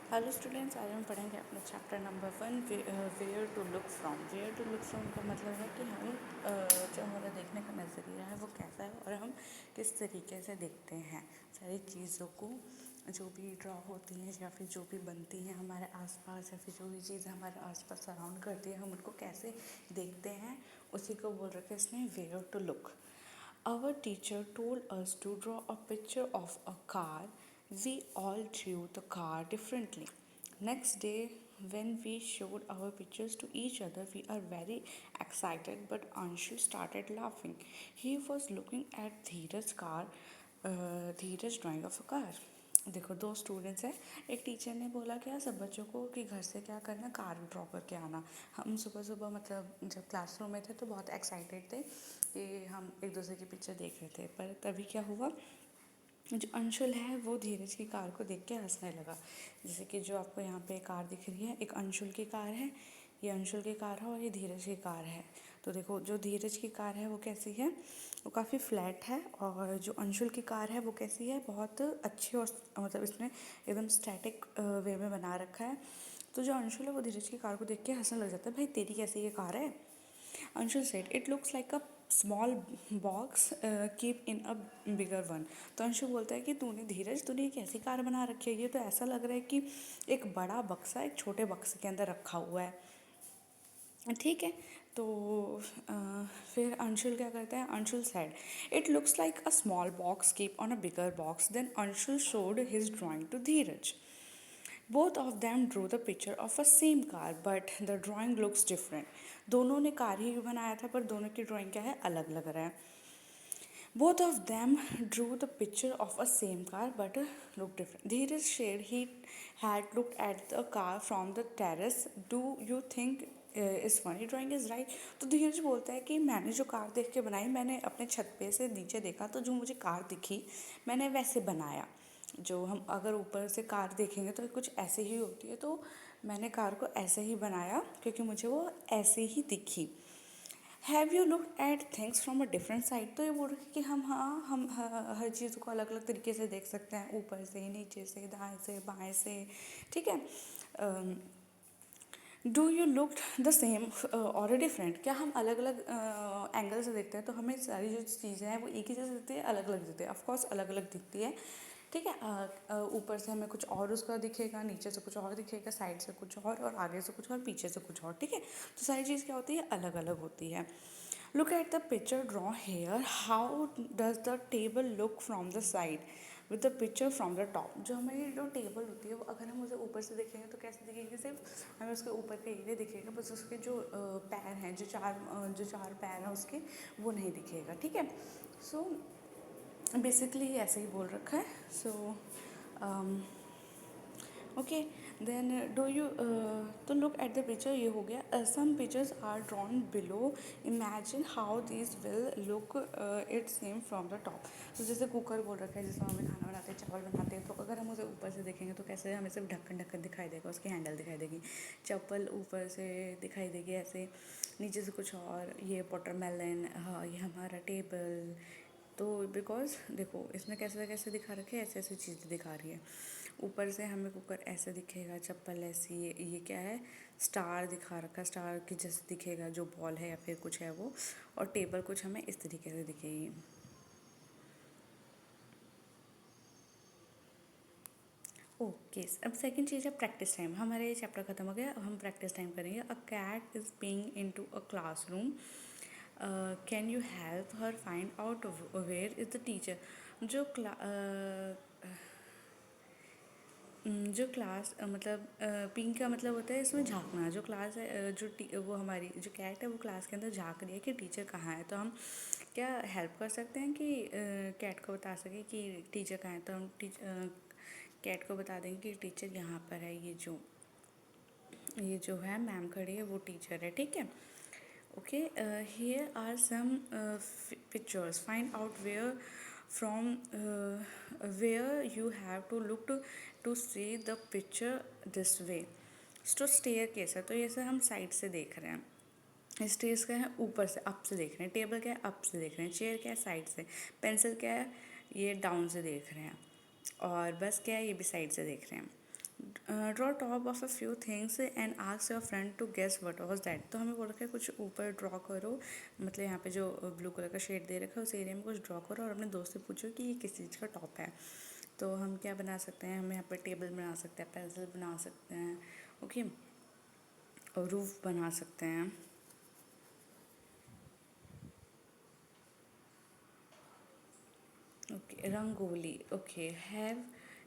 Hello students, आज हम पढ़ेंगे अपना chapter number 1 where to look from. Where to look from का मतलब है कि हम जो हमारा देखने का नज़रिया है वो कैसा है और हम किस तरीके से देखते हैं सारी चीज़ों को, जो भी ड्रॉ होती हैं या फिर जो भी बनती हैं हमारे आसपास, या फिर जो भी चीज़ हमारे आसपास सराउंड करती है हम उनको कैसे देखते हैं, उसी को बोल रखे इसमें where to look. Our teacher told us to draw a picture of a car. We all drew the car differently. Next day, when we showed our pictures to each other, we are very excited, but Anshul started laughing. He was looking at Dheeraj's car, Dheeraj's drawing of a car. देखो, दो students हैं। एक teacher ने बोला क्या सब बच्चों को कि घर से क्या करना, कार ड्रॉ करके आना। हम सुबह सुबह मतलब जब क्लासरूम में थे तो बहुत एक्साइटेड थे कि हम एक दूसरे की पिक्चर देख रहे थे, पर तभी क्या हुआ, जो अंशुल है वो धीरज की कार को देख के हंसने लगा। जैसे कि जो आपको यहाँ पे कार दिख रही है, एक अंशुल की कार है, ये अंशुल की कार है और ये धीरज की कार है। तो देखो, जो धीरज की कार है वो कैसी है, वो काफ़ी फ्लैट है, और जो अंशुल की कार है वो कैसी है, बहुत अच्छी, और मतलब इसने एकदम स्टैटिक वे में बना रखा है। तो जो अंशुल है वो धीरज की कार को देख के हंसने लग जाता है, भाई तेरी कैसी ये कार है। Anshul said it looks like a small box keep in a bigger one. तो अंशु बोलता है कि तूने एक ऐसी कार बना रखी है, ये तो ऐसा लग रहा है कि एक बड़ा बक्सा एक छोटे बक्से के अंदर रखा हुआ है। ठीक है, तो फिर अंशुल क्या करता है, Anshul said it looks like a small box keep on a bigger box. Then Anshul showed his drawing to Dheeraj. Both of them drew the picture of a same car but the drawing looks different. दोनों ने car ही बनाया था पर दोनों की drawing क्या है, अलग लग रहा है। Both of them drew the picture of a same car but look different. Dheeraj said he had looked at the car from the terrace. Do you think is funny drawing is right. तो धीरज बोलता है कि मैंने जो car देख के बनाई, मैंने अपने छत पे से नीचे देखा तो जो मुझे कार दिखी मैंने वैसे बनाया। जो हम अगर ऊपर से कार देखेंगे तो कुछ ऐसे ही होती है, तो मैंने कार को ऐसे ही बनाया क्योंकि मुझे वो ऐसे ही दिखी। Have you look at things from a different side. तो ये बोल रहे कि हम हर चीज़ को अलग अलग तरीके से देख सकते हैं, ऊपर से, नीचे से, दाएं से, बाएं से। ठीक है, do you look the same और डिफरेंट। क्या हम अलग अलग एंगल से देखते हैं तो हमें सारी जो चीज़ें हैं वो एक ही जैसे दिखती है, अलग अलग दिखती है। ऑफकोर्स अलग अलग दिखती है। ठीक है, ऊपर से हमें कुछ और उसका दिखेगा, नीचे से कुछ और दिखेगा, साइड से कुछ और आगे से कुछ और, पीछे से कुछ और। ठीक है, तो सारी चीज़ क्या होती है, अलग अलग होती है। Look at the picture draw here. How does the table look from the side with the picture from the top. जो हमारी जो टेबल होती है वो अगर हम उसे ऊपर से देखेंगे तो कैसे दिखेगी, सिर्फ हमें उसके ऊपर का एरिया दिखेगा, बस उसके जो पैर हैं, जो चार पैर हैं उसके, वो नहीं दिखेगा। ठीक है, सो बेसिकली ऐसे ही बोल रखा है। So okay, then do you तो लुक एट द पिक्चर, ये हो गया। Some pictures are drawn below. Imagine how this will look it same from the top. तो जैसे कुकर बोल रखा है, जिसमें हमें खाना बनाते हैं, चावल बनाते हैं, तो अगर हम उसे ऊपर से देखेंगे तो कैसे हमें सिर्फ ढक्कन ढक्कन दिखाई देगा, उसकी हैंडल दिखाई देगी। चप्पल ऊपर से दिखाई देगी ऐसे, नीचे से कुछ और, ये वाटरमेलन, हाँ ये हमारा टेबल। तो बिकॉज देखो इसमें कैसे कैसे दिखा रखे हैं, ऐसे ऐसी चीज़ें दिखा रही है। ऊपर से हमें कुकर ऐसे दिखेगा, चप्पल ऐसी, ये क्या है, स्टार दिखा रखा, स्टार की जैसे दिखेगा जो बॉल है या फिर कुछ है वो, और टेबल कुछ हमें इस तरीके से दिखेगी। ओके, अब सेकंड चीज़ है प्रैक्टिस टाइम। हमारे ये चैप्टर ख़त्म हो गया, अब हम प्रैक्टिस टाइम करेंगे। A cat is being into a classroom. Can you help her find out where is the teacher. जो जो क्लास मतलब पिंक का मतलब होता है इसमें झांकना। जो क्लास है वो हमारी जो कैट है वो क्लास के अंदर झांक रही है कि टीचर कहाँ है। तो हम क्या हेल्प कर सकते हैं कि कैट को बता सके कि टीचर कहाँ है। तो हम कैट को बता देंगे कि टीचर यहाँ पर है, ये जो है मैम खड़ी है वो टीचर है। ठीक है, okay, here are some pictures, find out where from where you have to look to see the picture this way. तो स्टेयर केस है, तो ये से हम साइड से देख रहे हैं। स्टेयर्स क्या है, ऊपर से अप से देख रहे हैं। टेबल क्या है, अप से देख रहे हैं। चेयर क्या है, साइड से। पेंसिल क्या है, ये डाउन से देख रहे हैं। और बस क्या है, ये भी साइड से देख रहे हैं। Draw top of a few things and ask your friend to guess what was that. तो हमें बोल रखा है कुछ ऊपर ड्रॉ करो, मतलब यहाँ पे जो ब्लू कलर का शेड दे रखा है उस एरिया में कुछ ड्रॉ करो और अपने दोस्त से पूछो कि ये किस चीज़ का टॉप है। तो हम क्या बना सकते हैं, हम यहाँ पे टेबल बना सकते हैं, पेंसिल बना सकते हैं, ओके, और रूफ बना सकते हैं। Okay, Rangoli. Okay, have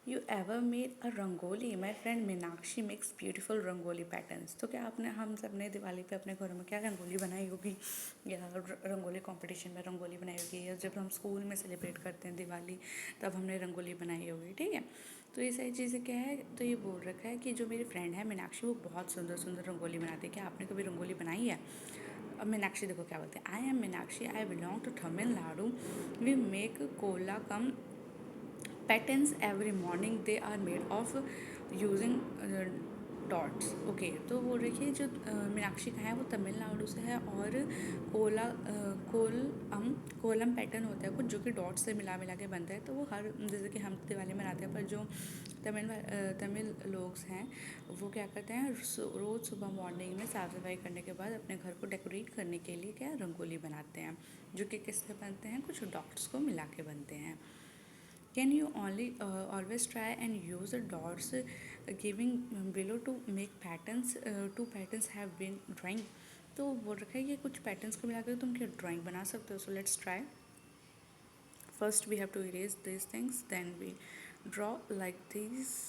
you ever made a rangoli? My friend Meenakshi makes beautiful rangoli patterns. तो क्या आपने हम सब ने दिवाली पे अपने घरों में क्या रंगोली बनाई होगी, या रंगोली कंपटीशन में रंगोली बनाई होगी, या जब हम स्कूल में सेलिब्रेट करते हैं दिवाली तब हमने रंगोली बनाई होगी, ठीक है। तो ये सारी चीज़ें क्या है, तो ये बोल रखा है कि जो मेरी फ्रेंड है मीनाक्षी वो बहुत सुंदर सुंदर रंगोली बनाती है। क्या आपने कभी रंगोली बनाई है? अब मीनाक्षी देखो क्या बोलते हैं, I am Meenakshi, I belong to Tamil Nadu, we make kolam patterns every morning. They are made of using dots, okay. तो बोल रही है जो मीनाक्षी का है वो तमिलनाडु से है, और कोला कोलम पैटर्न होता है कुछ जो कि डॉट्स से मिला मिला के बनता है। तो वो हर, जैसे कि हम दिवाली मनाते हैं, पर जो तमिल लोग हैं वो क्या करते हैं, रोज़ सुबह मॉर्निंग में साफ़ सफाई करने के बाद अपने घर को डेकोरेट करने के लिए क्या रंगोली बनाते हैं, जो कि किससे बनते हैं, कुछ डॉट्स को मिला के बनते हैं। Can you only always try and use the dots giving below to make patterns? Two patterns have been drawing. तो बोल रखा है कि कुछ पैटर्न्स को मिलाकर तुम क्या ड्राइंग बना सकते हो। So let's try. First we have to erase this things, then we draw like this.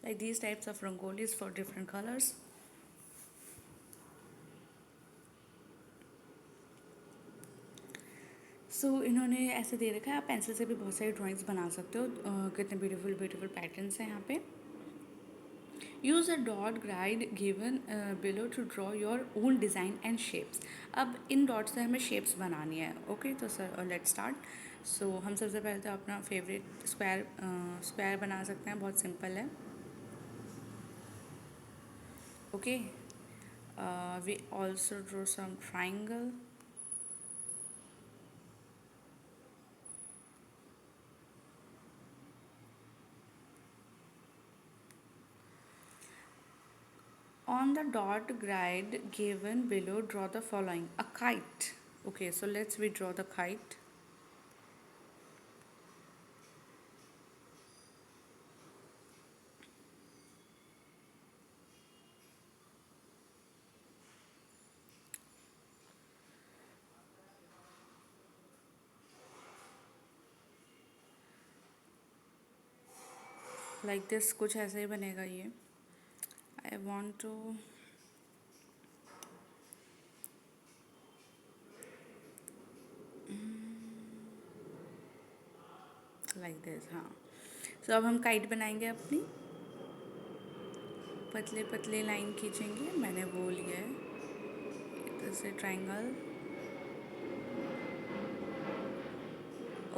Like these types of rangolis for different colors. So इन्होंने ऐसे दे रखा है, आप पेंसिल से भी बहुत सारी ड्राइंग्स बना सकते हो। कितने ब्यूटीफुल ब्यूटीफुल पैटर्न्स हैं यहाँ पे। Use a dot guide given below to draw your own design and shapes. अब इन डॉट से हमें शेप्स बनानी है, ओके। तो सर लेट्स स्टार्ट। सो हम सबसे पहले तो अपना फेवरेट स्क्वायर बना सकते हैं, बहुत सिंपल है, okay. We also draw some triangle, on the dot grid given below draw the following: a kite, okay, so let's we draw the kite, like this, कुछ ऐसे ही बनेगा ये। I want to like this, हाँ। so अब हम kite बनाएंगे, अपनी पतले पतले लाइन खींचेंगे, मैंने वो लिया है इधर से triangle,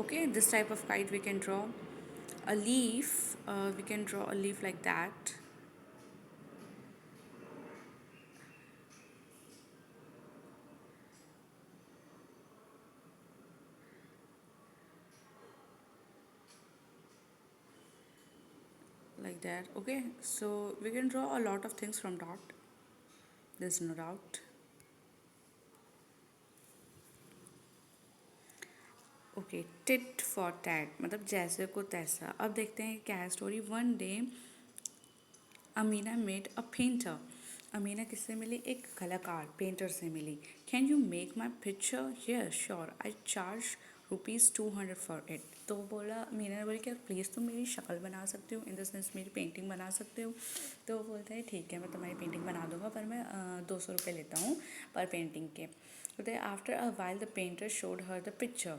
okay, this type of kite we can draw. A leaf, we can draw a leaf like that, like that, okay. So we can draw a lot of things from dot, there's no doubt, okay. Tit for tat, मतलब जैसे को तैसा। अब देखते हैं क्या है story. One day Amina made a painter. Amina किससे मिली, एक कलाकार पेंटर से मिली। Can you make my picture, yes sure, I charge ₹200 for it. तो बोला, मीना ने बोली कि प्लीज़ तुम मेरी शक्ल बना सकते हो, इन द सेंस मेरी पेंटिंग बना सकते हो। तो वो बोलता है ठीक है, मैं तुम्हारी पेंटिंग बना दूंगा, पर मैं 200 रुपये लेता हूँ पर पेंटिंग के। बोलते हैं after a while the painter showed her the picture.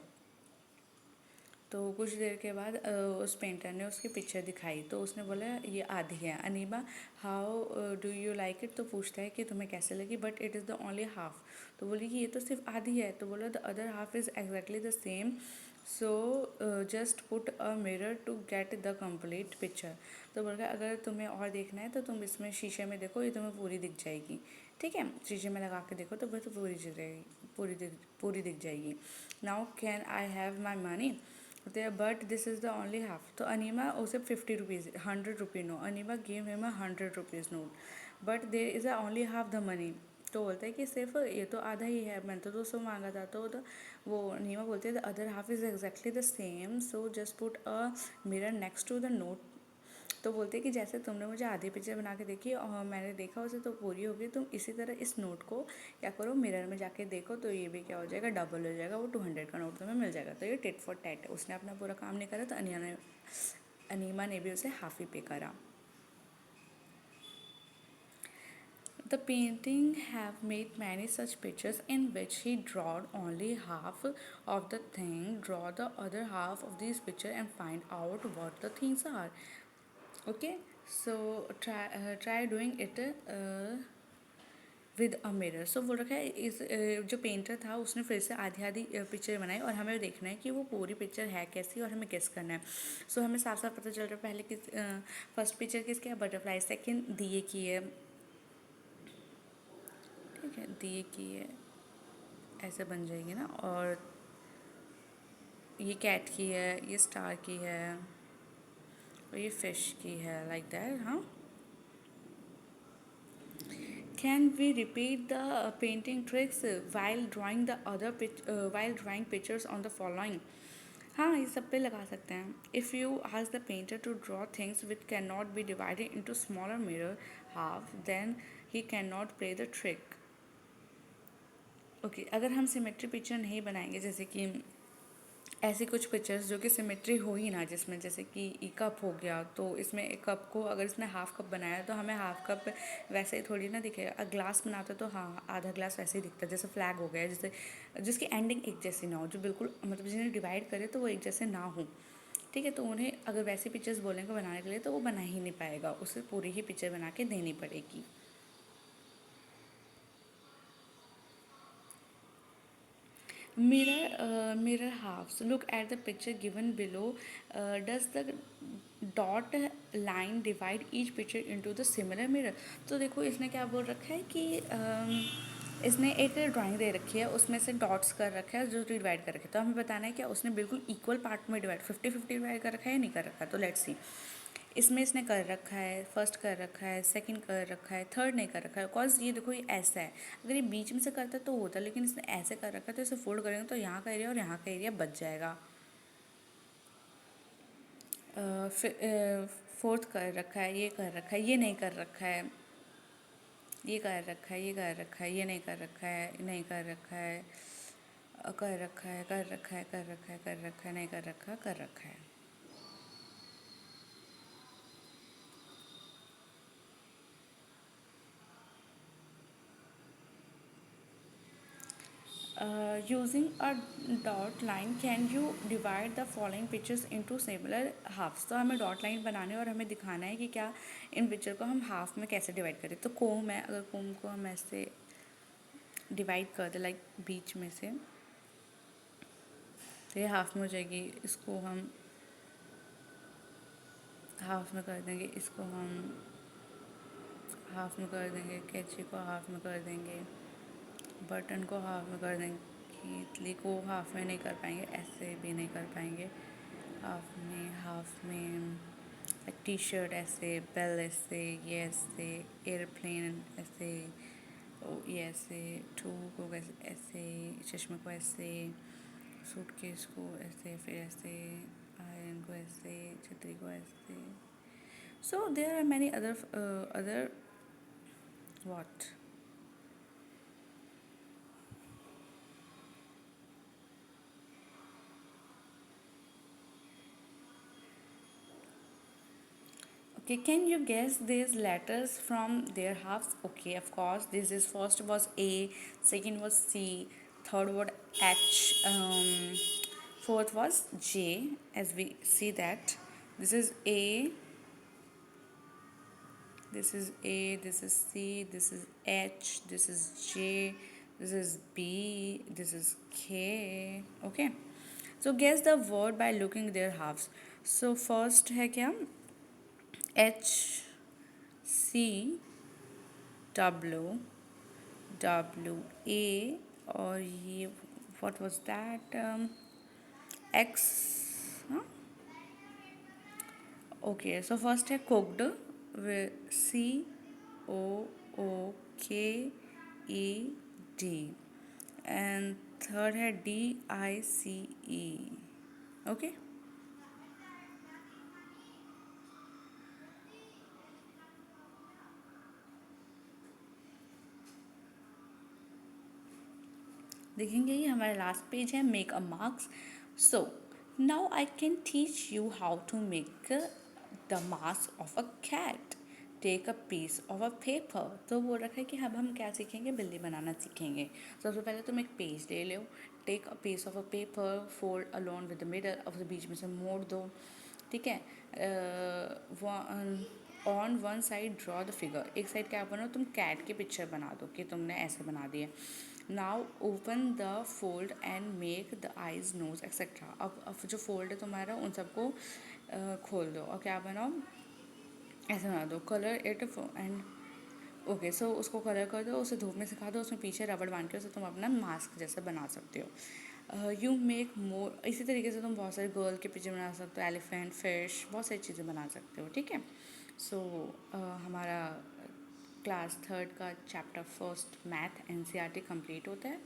तो कुछ देर के बाद उस पेंटर ने उसकी पिक्चर दिखाई, तो उसने बोला ये आधी है। अनीबा, how do you like it, तो पूछता है कि तुम्हें कैसे लगी, but it is the only half. तो बोली कि ये तो सिर्फ आधी है। तो बोला the other half is exactly the same, so just put a mirror to get the complete picture. तो बोल रहा है अगर तुम्हें और देखना है तो तुम इसमें शीशे में देखो, ये तुम्हें पूरी दिख जाएगी। ठीक है, शीशे में लगा के देखो तो बस पूरी दिख जाएगी, पूरी दिख जाएगी। Now can I have my money but this is the only half. तो अनीमा उसे 50 rupees, 100 rupee no, Anima gave him 100 rupees note but there is a only half the money. तो बोलता है कि सिर्फ ये तो आधा ही है, मैंने तो 200 मांगा था। तो वो नीमा बोलते हैं the other half is exactly the same so just put a mirror next to the note. तो बोलते हैं कि जैसे तुमने मुझे आधी पिक्चर बना के देखी और मैंने देखा उसे तो पूरी हो गई, तुम इसी तरह इस नोट को क्या करो, मिरर में जाके देखो तो ये भी क्या हो जाएगा, डबल हो जाएगा, वो 200 का नोट तुम्हें मिल जाएगा। तो ये टिट फॉर टैट है, उसने अपना पूरा काम नहीं करा तो अनीमा ने भी उसे हाफ ही पे करा। The painting have made many such pictures in which he drawed only half of the thing, draw the other half of this picture and find out what the things are. Okay, so try doing it with a mirror. सो बोल रखा है इस जो painter था उसने फिर से आधी आधी पिक्चर बनाई और हमें देखना है कि वो पूरी पिक्चर है कैसी और हमें गेस करना है। सो हमें साफ साफ पता चल रहा है पहले किस फर्स्ट पिक्चर किसकी है, बटरफ्लाई, सेकंड दिए की है, ठीक है, दिए की है, ऐसे बन जाएगी ना, और ये कैट की है, ये स्टार की है और ये फिश की है, लाइक दैट। हाँ, can we repeat the painting tricks while drawing pictures on the following? हाँ, ये सब पे लगा सकते हैं। If you ask the painter to draw things which can not be divided into smaller mirror half then he can not play the trick. Okay, अगर हम symmetry picture नहीं बनाएंगे, जैसे कि ऐसी कुछ पिक्चर्स जो कि सिमेट्री हो ही ना, जिसमें जैसे कि कप हो गया, तो इसमें एक कप को अगर इसने हाफ कप बनाया तो हमें हाफ कप वैसे ही थोड़ी ना दिखेगा। ग्लास बनाते तो हाँ आधा ग्लास वैसे ही दिखता है, जैसे फ्लैग हो गया, जैसे जिसकी एंडिंग एक जैसी ना हो, जो बिल्कुल मतलब जिन्हें डिवाइड करे तो वो एक जैसे ना हो। ठीक है, तो उन्हें अगर वैसी पिक्चर्स बोलेंगे बनाने के लिए तो वो बना ही नहीं पाएगा, उसे पूरी ही पिक्चर बना के देनी पड़ेगी। Mirror halves. Look at the picture given below. Does the dot line divide each picture into the similar mirror? तो देखो इसने क्या बोल रखा है कि इसने एक ड्राइंग दे रखी है, उसमें से डॉट्स कर रखा है जो डिवाइड कर रखे हैं। तो हमें बताना है क्या उसने बिल्कुल इक्वल पार्ट में डिवाइड 50-50 डिवाइड कर रखा है या नहीं कर रखा है। तो लेट्स सी, इसमें इसने कर रखा है, फर्स्ट कर रखा है, सेकंड कर रखा है, थर्ड नहीं कर रखा है। बिकॉज ये देखो ये ऐसा है, अगर ये बीच में से करता तो होता, लेकिन इसने ऐसे कर रखा है तो इसे फोल्ड करेंगे तो यहाँ का एरिया और यहाँ का एरिया बच जाएगा। फोर्थ कर रखा है, ये कर रखा है, ये नहीं कर रखा है, ये कर रखा है, ये कर रखा है, ये नहीं कर रखा है, नहीं कर रखा है, कर रखा है, कर रखा है, कर रखा है, कर रखा है, नहीं कर रखा, कर रखा है। Using a dot line can you divide the following pictures into similar halves? तो हमें डॉट लाइन बनाने और हमें दिखाना है कि क्या इन पिक्चर को हम हाफ में कैसे डिवाइड करें। तो कोम है, अगर कोम को हम ऐसे डिवाइड कर दे लाइक बीच में से तो ये हाफ में हो जाएगी, इसको हम हाफ में कर देंगे, इसको हम हाफ में कर देंगे, कैंची को हाफ में कर देंगे, बटन को हाफ में कर देंगे, तितली को हाफ में नहीं कर पाएंगे, ऐसे भी नहीं कर पाएंगे, हाफ में टी शर्ट ऐसे, बेल ऐसे, ये ऐसे, एयरप्लेन ऐसे, ये ऐसे, टू को ऐसे, चश्मे को ऐसे, सूटकेस को ऐसे, फिर ऐसे, आयरन को ऐसे, छतरी को ऐसे। So there are many other what? Okay, can you guess these letters from their halves? Okay, of course. This is first was A, second was C, third was H, fourth was J. As we see that, this is A, this is A, this is C, this is H, this is J, this is B, this is K. Okay. So guess the word by looking their halfs. So first है क्या, HCWA, और ये what was that, X. Okay, so first है cooked with COOKED, and third है DICE. Okay, देखेंगे ये हमारा last page है, make a marks. So now I can teach you how to make the mask of a cat. Take a piece of a paper. तो वो रखा है कि अब हम क्या सीखेंगे, बिल्ली बनाना सीखेंगे. सबसे पहले तुम एक पेज ले लो, take a piece of a paper, fold alone with the middle, और बीच में से मोड़ दो. ठीक है. On one side draw the figure. एक साइड क्या बनो, तुम कैट की पिक्चर बना दो कि तुमने ऐसे बना दिया. Now open the fold and make the eyes, nose etcetera. अब जो फोल्ड है तुम्हारा उन सबको खोल दो और क्या बनाओ, ऐसे बना दो. कलर इट एंड ओके, सो उसको कलर कर दो, उसे धूप में सिखा दो, उसमें पीछे रबड़ बांध के उसे तुम अपना मास्क जैसे बना सकते हो. You make more. इसी तरीके से तुम बहुत सारे गर्ल के पीछे बना सकते हो, एलिफेंट, फिश, बहुत सारी चीज़ें बना सकते हो. ठीक है. सो हमारा क्लास थर्ड का chapter first math NCERT complete होता है.